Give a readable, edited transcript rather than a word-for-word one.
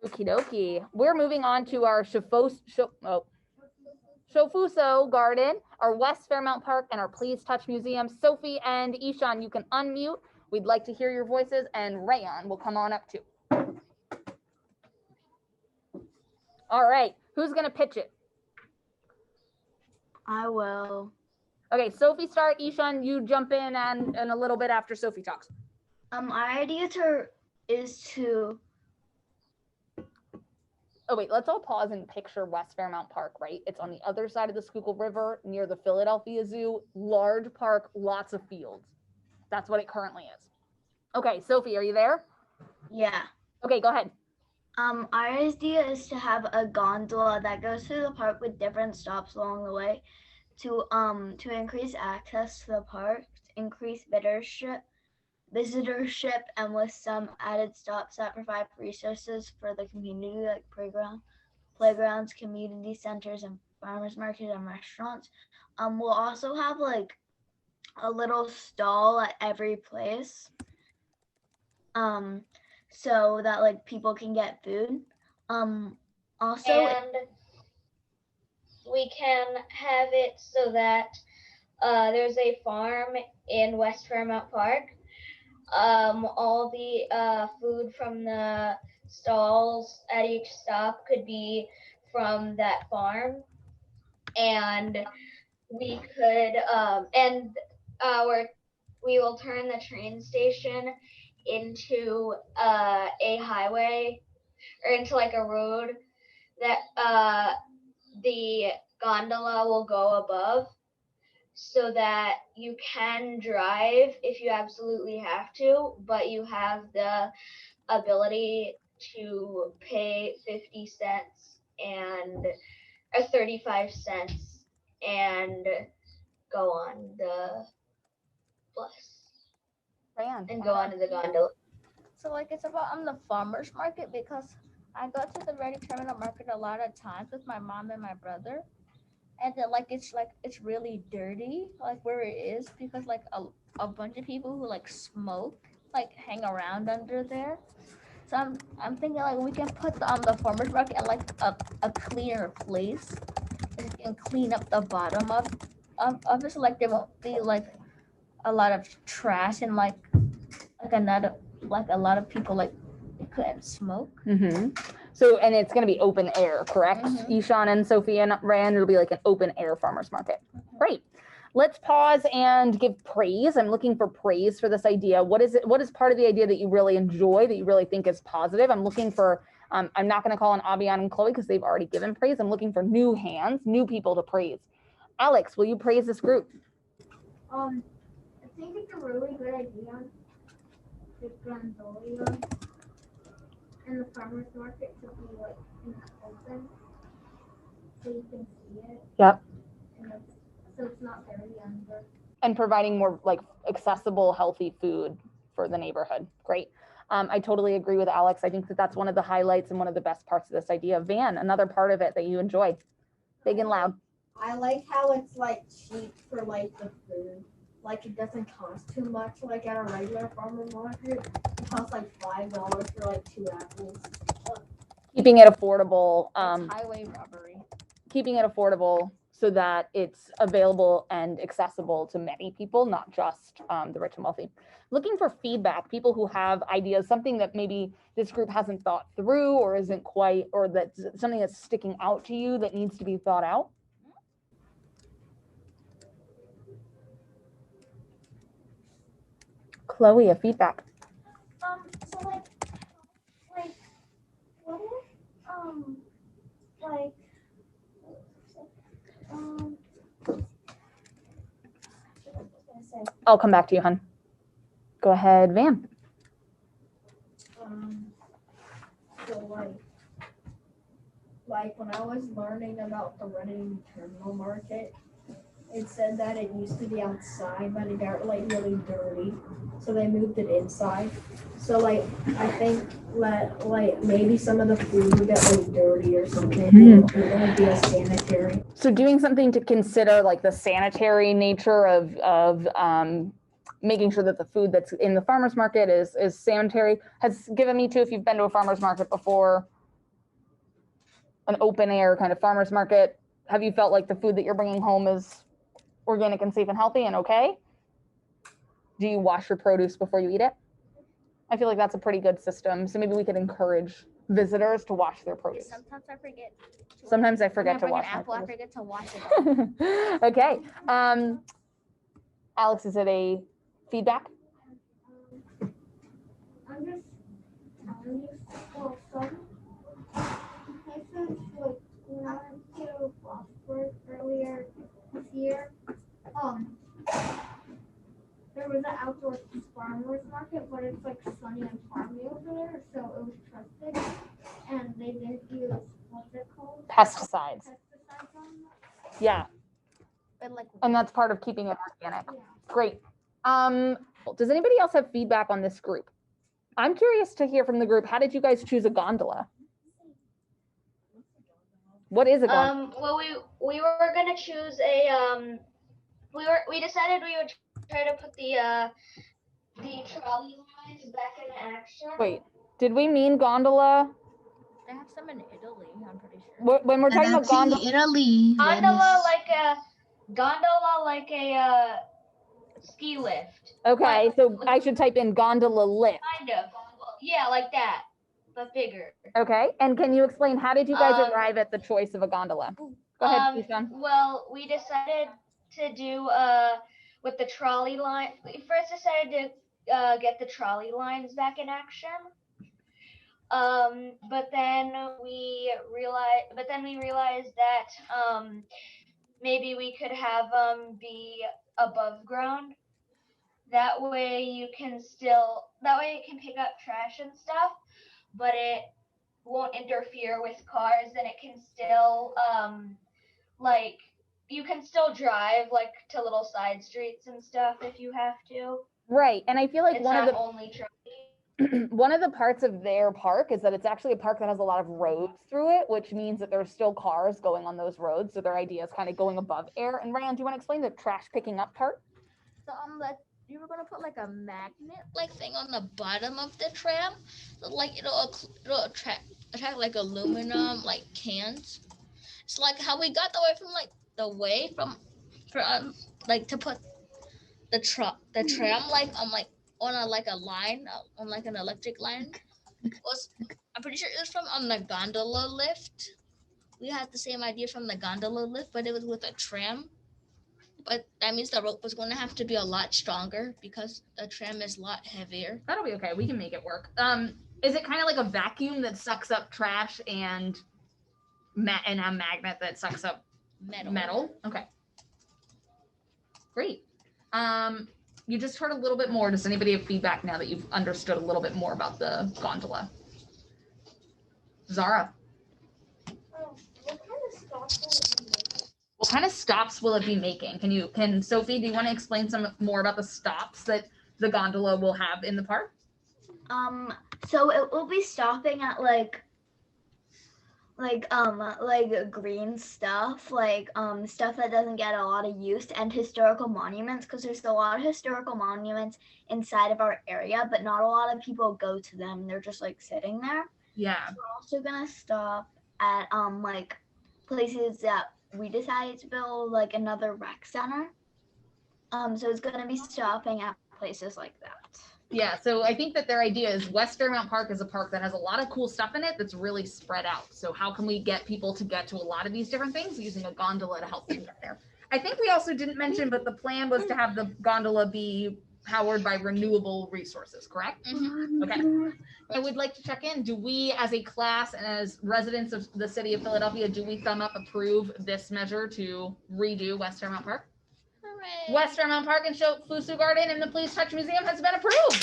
Okie dokie. We're moving on to our SHOFUSO garden, our West Fairmount Park, and our Please Touch Museum. Sophie and Ishan, you can unmute. We'd like to hear your voices, and Rayon will come on up too. All right, who's gonna pitch it? I will. Okay, Sophie start. Ishan, you jump in and a little bit after Sophie talks. Our idea is to. Oh wait, let's all pause and picture West Fairmount Park, right? It's on the other side of the Schuylkill River near the Philadelphia Zoo. Large park, lots of fields. That's what it currently is. Okay, Sophie, are you there? Yeah. Okay, go ahead. Our idea is to have a gondola that goes through the park with different stops along the way to increase access to the park, increase visitorship, and with some added stops that provide resources for the community, like playgrounds, community centers, and farmers market and restaurants. We'll also have like a little stall at every place, so that like people can get food. Also, and we can have it so that there's a farm in West Fairmount Park. All the food from the stalls at each stop could be from that farm, and we could we will turn the train station into a highway or into like a road that the gondola will go above, so that you can drive if you absolutely have to, but you have the ability to pay 50 cents or 35 cents and go on the bus. And go onto the gondola. So like it's about the farmers market, because I go to the ready terminal market a lot of times with my mom and my brother. And then it's really dirty, like where it is, because like a bunch of people who like smoke like hang around under there. So I'm thinking like we can put the farmers market in like a cleaner place, and we can clean up the bottom of it, so like there won't be like a lot of trash and like a lot of people like couldn't smoke. Mm-hmm. So, and it's going to be open air, correct? Mm-hmm. Ishan and Sophie and Rand, it'll be like an open air farmers market. Mm-hmm. Great. Let's pause and give praise. I'm looking for praise for this idea. What is it? What is part of the idea that you really enjoy, that you really think is positive? I'm looking for, I'm not going to call on Abian and Chloe because they've already given praise. I'm looking for new hands, new people to praise. Alex, will you praise this group? I think it's a really good idea. The gondola and the farmers market to be like in the open, so you can see it. Yep. And so it's not very under. And providing more like accessible, healthy food for the neighborhood. Great. I totally agree with Alex. I think that that's one of the highlights and one of the best parts of this idea. Van, another part of it that you enjoy. Big and loud. I like how it's like cheap for like the food. Like it doesn't cost too much like at a regular farmer's market. It costs like $5 for like 2 apples. Keeping it affordable. It's highway robbery. Keeping it affordable so that it's available and accessible to many people, not just the rich and wealthy. Looking for feedback, people who have ideas, something that maybe this group hasn't thought through or isn't quite, or that's something that's sticking out to you that needs to be thought out. Chloe, a feedback. So like what if I'll come back to you, hun. Go ahead, Van. So like when I was learning about the ready terminal market, it said that it used to be outside, but it got like really dirty, so they moved it inside. So like I think that like maybe some of the food would get like dirty or something. It would be a sanitary. So doing something to consider like the sanitary nature of making sure that the food that's in the farmer's market is sanitary has given me too, if you've been to a farmer's market before, an open air kind of farmer's market. Have you felt like the food that you're bringing home is organic and safe and healthy and okay? Do you wash your produce before you eat it? I feel like that's a pretty good system. So maybe we could encourage visitors to wash their produce. Sometimes I forget. Sometimes I forget to When I wash bring my an apple, I produce. forget to wash it. Okay. Alex, is it a feedback? I'm just telling you, well, some places, like, when I went to Frostburg earlier this year, there was an outdoor farmer's market, but it's like sunny and farmy over there, so it was trusted, and they didn't use, what's it called? Pesticides. Pesticides on that. Yeah. But like, And that's part of keeping it organic. Yeah. Great. Does anybody else have feedback on this group? I'm curious to hear from the group. How did you guys choose a gondola? What is a gondola? Well, we were gonna choose a we decided we would try to put the trolley lines back in action. Wait, did we mean gondola? they have some in Italy, I'm pretty sure. When we're talking about gondola, Italy. Gondola like a ski lift. okay, so I should type in gondola lift. Kind of. Yeah, like that, but bigger. Okay, and can you explain how did you guys arrive at the choice of a gondola? Go ahead, Ishan. Well, we decided to do with the trolley line. We first decided to get the trolley lines back in action. But then we realized that maybe we could have them be above ground. That way it can pick up trash and stuff, but it won't interfere with cars, and it can still you can still drive like to little side streets and stuff if you have to. Right, and I feel like It's one of not the only trolley. one of the parts of their park is that it's actually a park that has a lot of roads through it, which means that there's still cars going on those roads. So their idea is kind of going above air. And Ryan, do you want to explain the trash picking up part? So like you were gonna put like a magnet like thing on the bottom of the tram, so like it'll attract like aluminum like cans. It's like how we got away from like like to put the tram like on a line on like an electric line. I'm pretty sure it was from the gondola lift. We had the same idea from the gondola lift, but it was with a tram. But that means the rope was going to have to be a lot stronger because the tram is a lot heavier. That'll be okay. We can make it work. Is it kind of like a vacuum that sucks up trash and a magnet that sucks up metal? Okay. Great. You just heard a little bit more. Does anybody have feedback now that you've understood a little bit more about the gondola? Zara. What kind of stops will it be making? What kind of stops will it be making? Can Sophie, do you want to explain some more about the stops that the gondola will have in the park? So it will be stopping at like green stuff, stuff that doesn't get a lot of use, and historical monuments, because there's a lot of historical monuments inside of our area, but not a lot of people go to them. They're just like sitting there. Yeah. We're also gonna stop at like places that we decided to build, like another rec center. So it's gonna be stopping at places like that. Yeah, so I think that their idea is West Fairmount Park is a park that has a lot of cool stuff in it that's really spread out. So how can we get people to get to a lot of these different things using a gondola to help them get there? I think we also didn't mention, but the plan was to have the gondola be powered by renewable resources, correct? Mm-hmm. Okay. I would like to check in. Do we, as a class and as residents of the city of Philadelphia, do we thumb up approve this measure to redo West Fairmount Park? Hooray. West Fairmount Park and SHOFUSO Garden and the Please Touch Museum has been approved.